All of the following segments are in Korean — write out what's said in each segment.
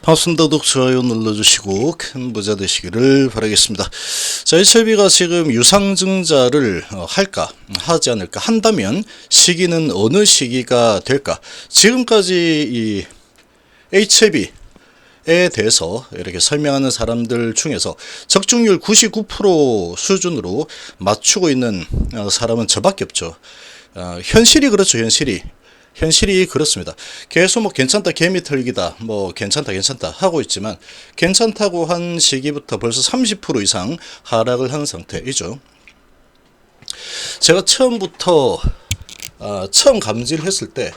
반갑습니다. 구독, 좋아요 눌러주시고 큰 부자 되시기를 바라겠습니다. 자, HLB가 지금 유상증자를 할까 하지 않을까 한다면 시기는 어느 시기가 될까? 지금까지 이 HLB에 대해서 이렇게 설명하는 사람들 중에서 적중률 99% 수준으로 맞추고 있는 사람은 저밖에 없죠. 현실이 그렇죠. 현실이 그렇습니다. 계속 뭐 괜찮다, 개미 털기다, 뭐 괜찮다 하고 있지만 괜찮다고 한 시기부터 벌써 30% 이상 하락을 한 상태이죠. 제가 처음부터 처음 감지를 했을 때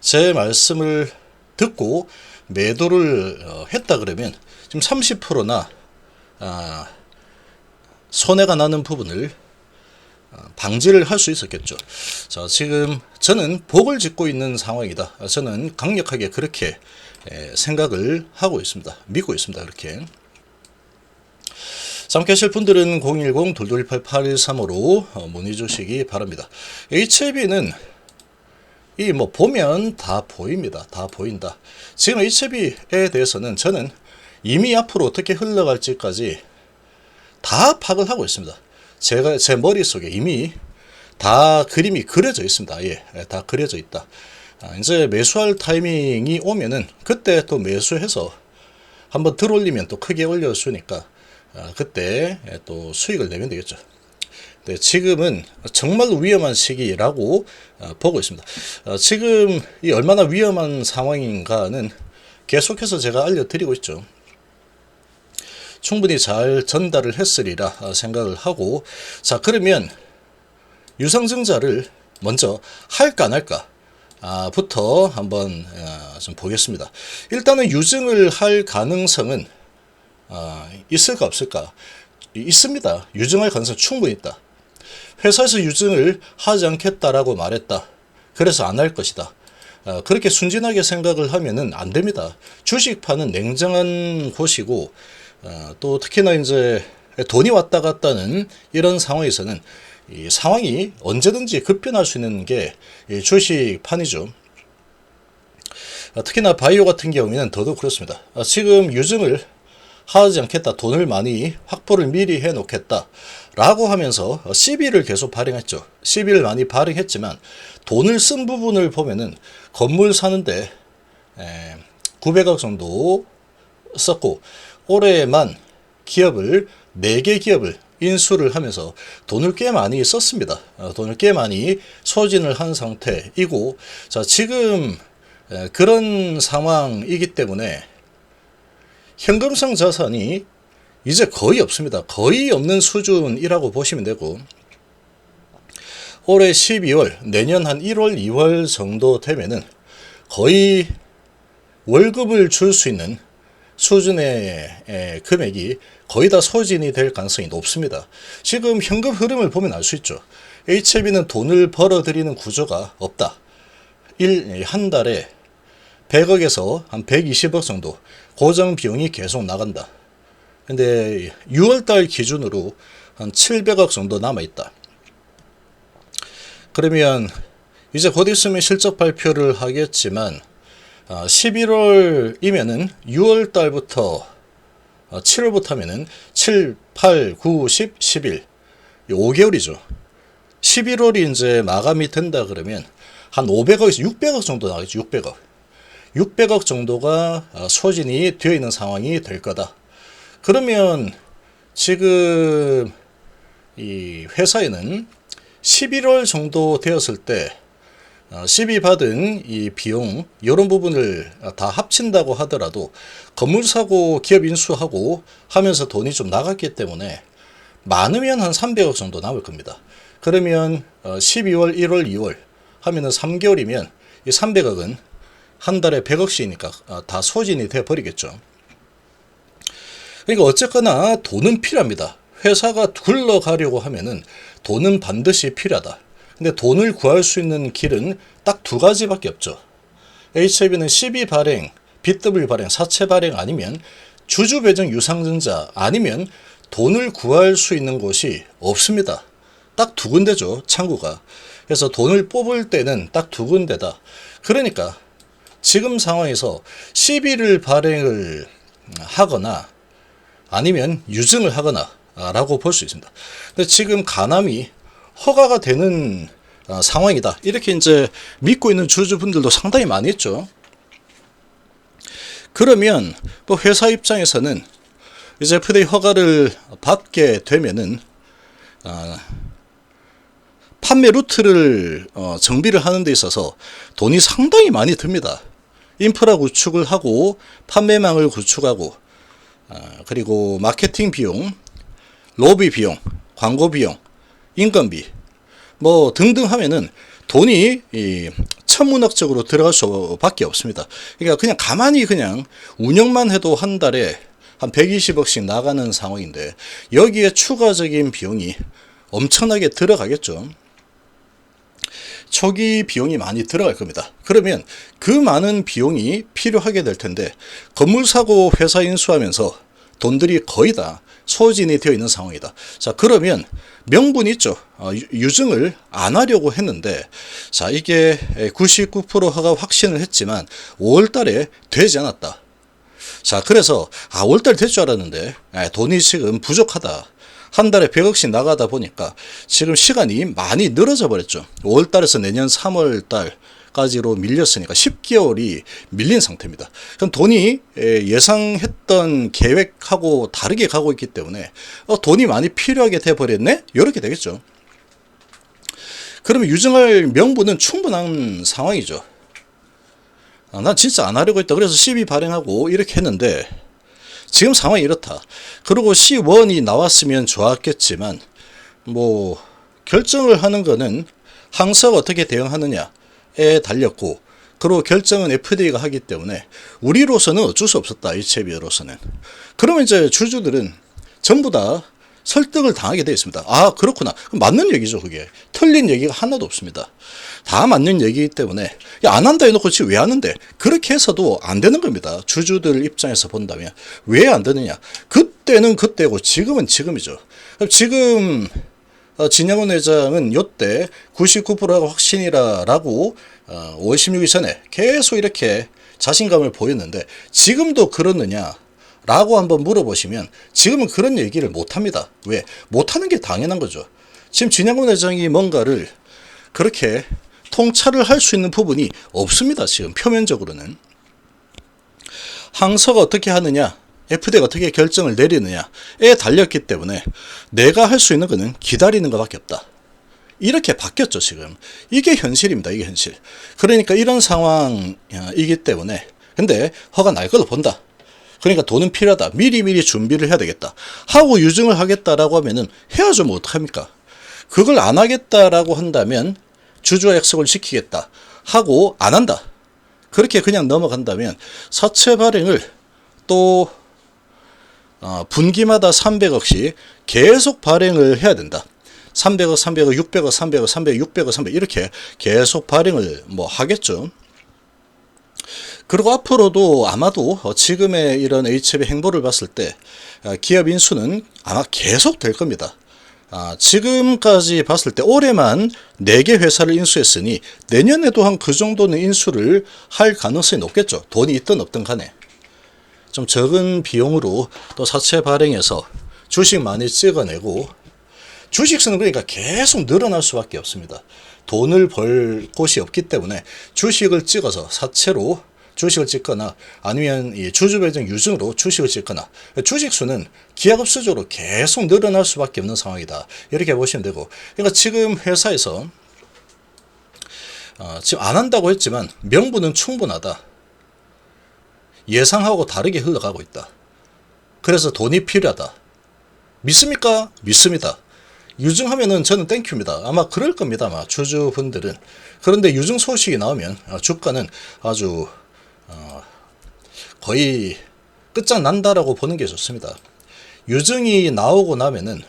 제 말씀을 듣고 매도를 했다 그러면 지금 30%나 손해가 나는 부분을 방지를 할 수 있었겠죠. 자, 지금 저는 복을 짓고 있는 상황이다. 저는 강력하게 그렇게 생각을 하고 있습니다. 믿고 있습니다. 그렇게. 함께 하실 분들은 010-2218-8135로 문의 주시기 바랍니다. HLB는 이 뭐 보면 다 보입니다. 다 보인다. 지금 HLB에 대해서는 저는 이미 앞으로 어떻게 흘러갈지까지 다 파악을 하고 있습니다. 제 머릿속에 이미 다 그림이 그려져 있습니다. 예, 다 그려져 있다. 이제 매수할 타이밍이 오면은 그때 또 매수해서 한번 들어올리면 또 크게 올려주니까 그때 또 수익을 내면 되겠죠. 네, 지금은 정말 위험한 시기라고 보고 있습니다. 지금 이 얼마나 위험한 상황인가는 계속해서 제가 알려드리고 있죠. 충분히 잘 전달을 했으리라 생각을 하고, 자, 그러면 유상증자를 먼저 할까 안 할까 부터 한번 좀 보겠습니다. 일단은 유증을 할 가능성은 있을까 없을까? 있습니다. 유증할 가능성 충분히 있다. 회사에서 유증을 하지 않겠다라고 말했다. 그래서 안 할 것이다. 그렇게 순진하게 생각을 하면은 안 됩니다. 주식파는 냉정한 곳이고, 또 특히나 이제 돈이 왔다 갔다는 이런 상황에서는 이 상황이 언제든지 급변할 수 있는 게 주식판이죠. 특히나 바이오 같은 경우에는 더더욱 그렇습니다. 지금 유증을 하지 않겠다, 돈을 많이 확보를 미리 해 놓겠다 라고 하면서 CB를 계속 발행했죠. CB를 많이 발행했지만 돈을 쓴 부분을 보면은 건물 사는데 900억 정도 썼고, 올해만 기업을 4개 기업을 인수를 하면서 돈을 꽤 많이 썼습니다. 돈을 꽤 많이 소진을 한 상태이고, 자, 지금 그런 상황이기 때문에 현금성 자산이 이제 거의 없습니다. 거의 없는 수준이라고 보시면 되고, 올해 12월, 내년 한 1월, 2월 정도 되면은 거의 월급을 줄 수 있는 수준의 금액이 거의 다 소진이 될 가능성이 높습니다. 지금 현금 흐름을 보면 알 수 있죠. HLB는 돈을 벌어들이는 구조가 없다. 한 달에 100억에서 한 120억 정도 고정 비용이 계속 나간다. 근데 6월달 기준으로 한 700억 정도 남아있다. 그러면 이제 곧 있으면 실적 발표를 하겠지만 11월이면은 6월달부터 7월부터 하면은 7, 8, 9, 10, 11 5개월이죠. 11월이 이제 마감이 된다 그러면 한 500억에서 600억 정도 나가겠죠. 600억 정도가 소진이 되어 있는 상황이 될 거다. 그러면 지금 이 회사에는 11월 정도 되었을 때 시비 받은 이 비용 이런 부분을 다 합친다고 하더라도 건물 사고 기업 인수하고 하면서 돈이 좀 나갔기 때문에 많으면 한 300억 정도 남을 겁니다. 그러면 12월, 1월, 2월 하면은 3개월이면 이 300억은 한 달에 100억씩이니까 다 소진이 되어 버리겠죠. 그러니까 어쨌거나 돈은 필요합니다. 회사가 굴러가려고 하면은 돈은 반드시 필요하다. 근데 돈을 구할 수 있는 길은 딱 두 가지밖에 없죠. HLB는 CB 발행, BW 발행, 사채 발행 아니면 주주 배정 유상증자 아니면 돈을 구할 수 있는 곳이 없습니다. 딱 두 군데죠, 창구가. 그래서 돈을 뽑을 때는 딱 두 군데다. 그러니까 지금 상황에서 시비를 발행을 하거나 아니면 유증을 하거나 라고 볼 수 있습니다. 근데 지금 간암이 허가가 되는 상황이다. 이렇게 이제 믿고 있는 주주분들도 상당히 많이 있죠. 그러면 뭐 회사 입장에서는 이제 FDA 허가를 받게 되면은 판매 루트를 정비를 하는 데 있어서 돈이 상당히 많이 듭니다. 인프라 구축을 하고 판매망을 구축하고 그리고 마케팅 비용, 로비 비용, 광고 비용, 인건비 뭐 등등 하면은 돈이 천문학적으로 들어갈 수밖에 없습니다. 그러니까 그냥 가만히 그냥 운영만 해도 한 달에 한 120억씩 나가는 상황인데 여기에 추가적인 비용이 엄청나게 들어가겠죠. 초기 비용이 많이 들어갈 겁니다. 그러면 그 많은 비용이 필요하게 될 텐데 건물 사고 회사 인수하면서 돈들이 거의 다 소진이 되어 있는 상황이다. 자, 그러면 명분이 있죠. 유증을 안 하려고 했는데 자, 이게 99%가 확신을 했지만 5월 달에 되지 않았다. 자, 그래서 5월 달 될 줄 알았는데 돈이 지금 부족하다. 한 달에 100억씩 나가다 보니까 지금 시간이 많이 늘어져 버렸죠. 5월 달에서 내년 3월 달까지로 밀렸으니까 10개월이 밀린 상태입니다. 그럼 돈이 예상했던 계획하고 다르게 가고 있기 때문에 돈이 많이 필요하게 돼 버렸네? 이렇게 되겠죠. 그러면 유증할 명분은 충분한 상황이죠. 난 진짜 안 하려고 했다. 그래서 시비 발행하고 이렇게 했는데 지금 상황이 이렇다. 그리고 C1이 나왔으면 좋았겠지만 뭐 결정을 하는 거는 항사가 어떻게 대응하느냐에 달렸고 그리고 결정은 FDA가 하기 때문에 우리로서는 어쩔 수 없었다. HAB로서는. 그러면 이제 주주들은 전부 다 설득을 당하게 되어 있습니다. 아, 그렇구나. 맞는 얘기죠. 그게 틀린 얘기가 하나도 없습니다. 다 맞는 얘기이기 때문에 야, 안 한다 해놓고 지금 왜 하는데 그렇게 해서도 안 되는 겁니다. 주주들 입장에서 본다면 왜 안 되느냐. 그때는 그때고 지금은 지금이죠. 그럼 지금 진양훈 회장은 요때 99%가 확신이라고 5월 16일 전에 계속 이렇게 자신감을 보였는데 지금도 그렇느냐 라고 한번 물어보시면 지금은 그런 얘기를 못합니다. 왜? 못하는 게 당연한 거죠. 지금 진양훈 회장이 뭔가를 그렇게 통찰을 할 수 있는 부분이 없습니다. 지금 표면적으로는. 항서가 어떻게 하느냐, FDA가 어떻게 결정을 내리느냐에 달렸기 때문에 내가 할 수 있는 것은 기다리는 것밖에 없다. 이렇게 바뀌었죠. 지금. 이게 현실입니다. 이게 현실. 그러니까 이런 상황이기 때문에 근데 허가 날 걸로 본다. 그러니까 돈은 필요하다. 미리미리 준비를 해야 되겠다. 하고 유증을 하겠다라고 하면은 해야죠. 뭐 어떡합니까? 그걸 안 하겠다라고 한다면 주주와 약속을 지키겠다. 하고 안 한다. 그렇게 그냥 넘어간다면 사채 발행을 또 분기마다 300억씩 계속 발행을 해야 된다. 300억, 300억, 600억, 300억, 300억, 600억, 300억 이렇게 계속 발행을 뭐 하겠죠. 그리고 앞으로도 아마도 지금의 이런 HAB 행보를 봤을 때 기업 인수는 아마 계속 될 겁니다. 지금까지 봤을 때 올해만 4개 회사를 인수했으니 내년에도 한 그 정도는 인수를 할 가능성이 높겠죠. 돈이 있든 없든 간에. 좀 적은 비용으로 또 사채 발행해서 주식 많이 찍어내고 주식수는 그러니까 계속 늘어날 수밖에 없습니다. 돈을 벌 곳이 없기 때문에 주식을 찍어서 사채로 주식을 찍거나 아니면 이 주주배정 유증으로 주식을 찍거나 주식수는 기하급수적으로 계속 늘어날 수밖에 없는 상황이다. 이렇게 보시면 되고 그러니까 지금 회사에서 지금 안 한다고 했지만 명분은 충분하다. 예상하고 다르게 흘러가고 있다. 그래서 돈이 필요하다. 믿습니까? 믿습니다. 유증하면은 저는 땡큐입니다. 아마 그럴 겁니다. 아마 주주분들은. 그런데 유증 소식이 나오면 주가는 아주 거의 끝장난다라고 보는 게 좋습니다. 유증이 나오고 나면은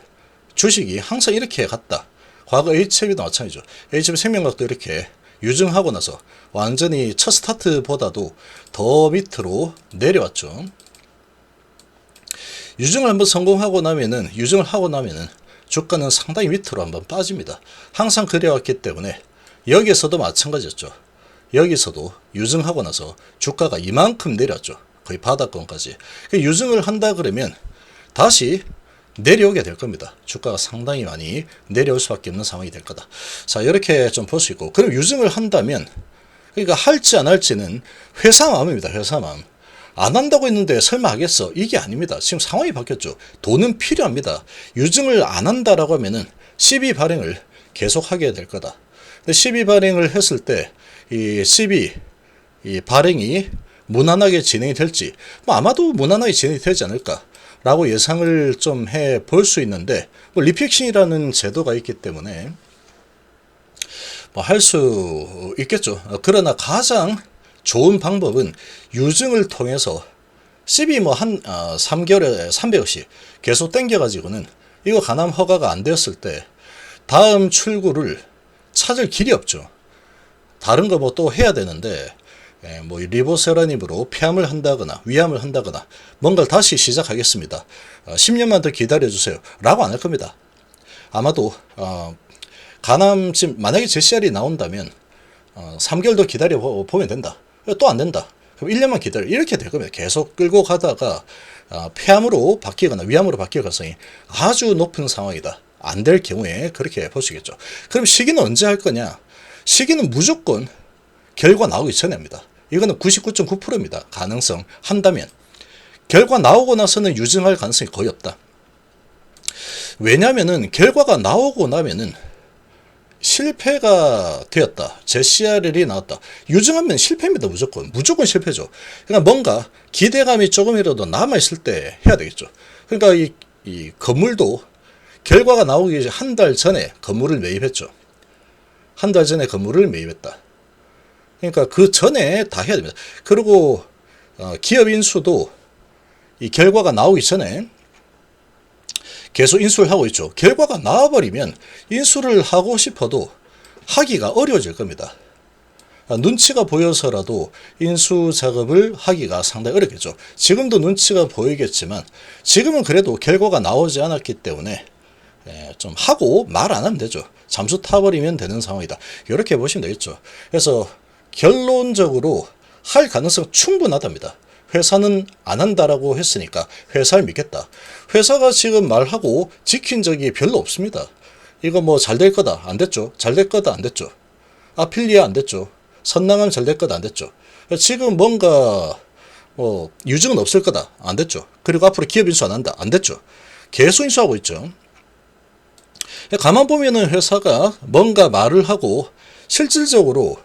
주식이 항상 이렇게 갔다. 과거 HAB도 마찬가지죠. HAB 생명각도 이렇게 유증하고 나서 완전히 첫 스타트보다도 더 밑으로 내려왔죠. 유증을 한번 성공하고 나면은 유증을 하고 나면은 주가는 상당히 밑으로 한번 빠집니다. 항상 그래왔기 때문에 여기에서도 마찬가지였죠. 여기서도 유증하고 나서 주가가 이만큼 내렸죠. 거의 바닥권까지. 유증을 한다 그러면 다시 내려오게 될 겁니다. 주가가 상당히 많이 내려올 수밖에 없는 상황이 될 거다. 자, 이렇게 좀 볼 수 있고, 그럼 유증을 한다면, 그러니까 할지 안 할지는 회사 마음입니다. 회사 마음. 안 한다고 했는데 설마 하겠어? 이게 아닙니다. 지금 상황이 바뀌었죠. 돈은 필요합니다. 유증을 안 한다라고 하면은 CB 발행을 계속하게 될 거다. 근데 CB 발행을 했을 때 이 CB 이 발행이 무난하게 진행이 될지, 뭐 아마도 무난하게 진행이 되지 않을까라고 예상을 좀 해 볼 수 있는데, 뭐 리픽싱이라는 제도가 있기 때문에 뭐 할 수 있겠죠. 그러나 가장 좋은 방법은 유증을 통해서 CB 뭐 한 3개월에 300억씩 계속 땡겨가지고는 이거 가남 허가가 안 되었을 때 다음 출구를 찾을 길이 없죠. 다른 거 뭐 또 해야 되는데, 뭐 리보세라님으로 폐암을 한다거나 위암을 한다거나 뭔가를 다시 시작하겠습니다. 10년만 더 기다려주세요. 라고 안 할 겁니다. 아마도 가남 지금 만약에 제시알이 나온다면 3개월 더 기다려 보면 된다. 또 안 된다. 그럼 1년만 기다려. 이렇게 될 겁니다. 계속 끌고 가다가 폐암으로 바뀌거나 위암으로 바뀔 가능성이 아주 높은 상황이다. 안 될 경우에 그렇게 보시겠죠. 그럼 시기는 언제 할 거냐? 시기는 무조건 결과 나오기 전에 합니다. 이거는 99.9%입니다. 가능성 한다면. 결과 나오고 나서는 유증할 가능성이 거의 없다. 왜냐면은 결과가 나오고 나면은 실패가 되었다. JCRL이 나왔다. 유증하면 실패입니다. 무조건 실패죠. 그러니까 뭔가 기대감이 조금이라도 남아있을 때 해야 되겠죠. 그러니까 이 건물도 결과가 나오기 한 달 전에 건물을 매입했죠. 한 달 전에 건물을 매입했다. 그러니까 그 전에 다 해야 됩니다. 그리고 기업 인수도 이 결과가 나오기 전에 계속 인수를 하고 있죠. 결과가 나와버리면 인수를 하고 싶어도 하기가 어려워질 겁니다. 눈치가 보여서라도 인수 작업을 하기가 상당히 어렵겠죠. 지금도 눈치가 보이겠지만 지금은 그래도 결과가 나오지 않았기 때문에 좀 하고 말 안 하면 되죠. 잠수 타버리면 되는 상황이다. 이렇게 보시면 되겠죠. 그래서 결론적으로 할 가능성 충분하답니다. 회사는 안 한다라고 했으니까 회사를 믿겠다. 회사가 지금 말하고 지킨 적이 별로 없습니다. 이거 뭐 잘 될 거다. 안 됐죠. 잘 될 거다. 안 됐죠. 아필리아 안 됐죠. 선낭은 잘 될 거다. 안 됐죠. 지금 뭔가 유증은 없을 거다. 안 됐죠. 그리고 앞으로 기업 인수 안 한다. 안 됐죠. 계속 인수하고 있죠. 가만 보면은 회사가 뭔가 말을 하고 실질적으로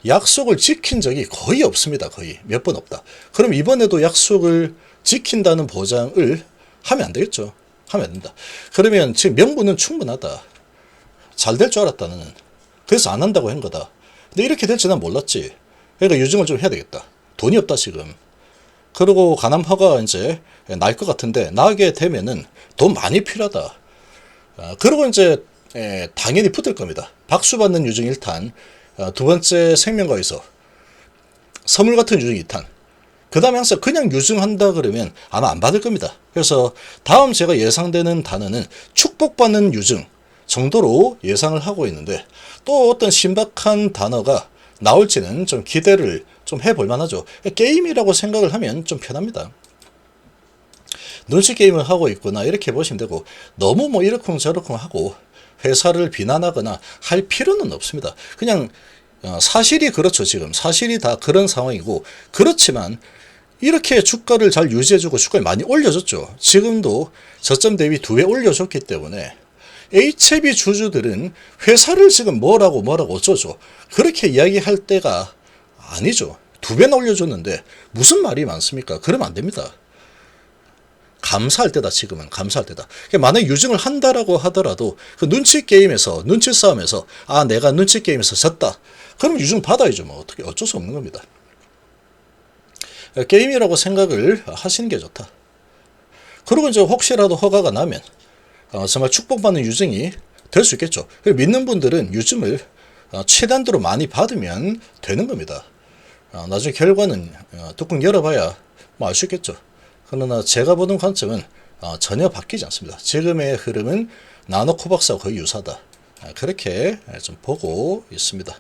약속을 지킨 적이 거의 없습니다. 거의 몇 번 없다. 그럼 이번에도 약속을 지킨다는 보장을 하면 안 되겠죠. 하면 안 된다. 그러면 지금 명분은 충분하다. 잘 될 줄 알았다 나는. 그래서 안 한다고 한 거다. 근데 이렇게 될지 난 몰랐지. 그러니까 유증을 좀 해야 되겠다. 돈이 없다 지금. 그리고 가남화가 이제 날 것 같은데 나게 되면은 돈 많이 필요하다. 그리고 이제 당연히 붙을 겁니다. 박수 받는 유증 1탄, 두 번째 생명과에서 선물 같은 유증 2탄, 그 다음에 항상 그냥 유증한다 그러면 아마 안 받을 겁니다. 그래서 다음 제가 예상되는 단어는 축복받는 유증 정도로 예상을 하고 있는데, 또 어떤 신박한 단어가 나올지는 좀 기대를 좀 해볼 만하죠. 게임이라고 생각을 하면 좀 편합니다. 눈치 게임을 하고 있구나 이렇게 보시면 되고, 너무 뭐 이러쿵저러쿵 하고 회사를 비난하거나 할 필요는 없습니다. 그냥 사실이 그렇죠. 지금 사실이 다 그런 상황이고, 그렇지만 이렇게 주가를 잘 유지해주고 주가를 많이 올려줬죠. 지금도 저점 대비 2배 올려줬기 때문에 HLB 주주들은 회사를 지금 뭐라고 어쩌죠. 그렇게 이야기할 때가 아니죠. 2배나 올려줬는데 무슨 말이 많습니까? 그러면 안 됩니다. 감사할 때다. 지금은 감사할 때다. 만약 유증을 한다라고 하더라도 그 눈치 게임에서, 눈치 싸움에서 내가 눈치 게임에서 졌다. 그럼 유증 받아야죠. 뭐 어떻게 어쩔 수 없는 겁니다. 게임이라고 생각을 하시는 게 좋다. 그리고 이제 혹시라도 허가가 나면 정말 축복받는 유증이 될 수 있겠죠. 믿는 분들은 유증을 최단도로 많이 받으면 되는 겁니다. 나중에 결과는 뚜껑 열어봐야 뭐 알 수 있겠죠. 그러나 제가 보는 관점은 전혀 바뀌지 않습니다. 지금의 흐름은 나노코박스와 거의 유사하다. 그렇게 좀 보고 있습니다.